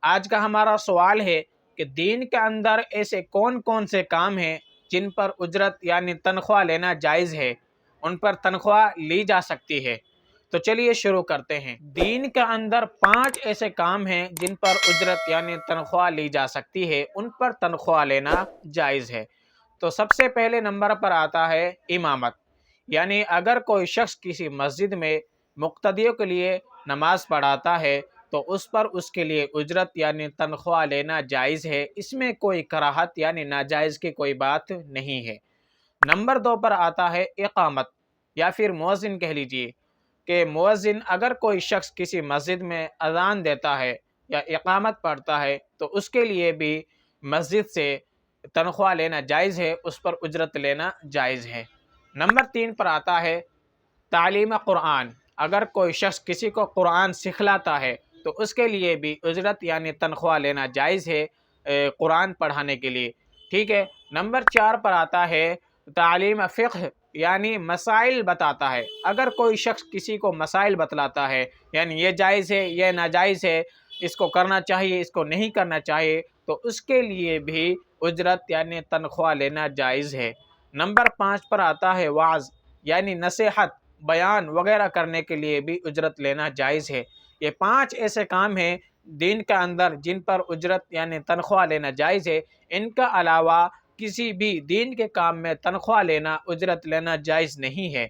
آج کا ہمارا سوال ہے کہ دین کے اندر ایسے کون کون سے کام ہیں جن پر اجرت یعنی تنخواہ لینا جائز ہے، ان پر تنخواہ لی جا سکتی ہے۔ تو چلیے شروع کرتے ہیں۔ دین کے اندر 5 ایسے کام ہیں جن پر اجرت یعنی تنخواہ لی جا سکتی ہے، ان پر تنخواہ لینا جائز ہے۔ تو سب سے پہلے نمبر پر آتا ہے امامت، یعنی اگر کوئی شخص کسی مسجد میں مقتدیوں کے لیے نماز پڑھاتا ہے تو اس پر اس کے لیے اجرت یعنی تنخواہ لینا جائز ہے، اس میں کوئی کراہت یعنی ناجائز کی کوئی بات نہیں ہے۔ نمبر 2 پر آتا ہے اقامت یا پھر مؤذن کہہ لیجئے، کہ مؤذن اگر کوئی شخص کسی مسجد میں اذان دیتا ہے یا اقامت پڑھتا ہے تو اس کے لیے بھی مسجد سے تنخواہ لینا جائز ہے، اس پر اجرت لینا جائز ہے۔ نمبر 3 پر آتا ہے تعلیم قرآن، اگر کوئی شخص کسی کو قرآن سکھلاتا ہے تو اس کے لیے بھی اجرت یعنی تنخواہ لینا جائز ہے قرآن پڑھانے کے لیے، ٹھیک ہے۔ نمبر 4 پر آتا ہے تعلیم فقہ، یعنی مسائل بتاتا ہے، اگر کوئی شخص کسی کو مسائل بتلاتا ہے یعنی یہ جائز ہے یہ ناجائز ہے، اس کو کرنا چاہیے اس کو نہیں کرنا چاہیے، تو اس کے لیے بھی اجرت یعنی تنخواہ لینا جائز ہے۔ نمبر 5 پر آتا ہے وعظ، یعنی نصیحت بیان وغیرہ کرنے کے لیے بھی اجرت لینا جائز ہے۔ یہ 5 ایسے کام ہیں دین کا اندر جن پر اجرت یعنی تنخواہ لینا جائز ہے۔ ان کا علاوہ کسی بھی دین کے کام میں تنخواہ لینا اجرت لینا جائز نہیں ہے۔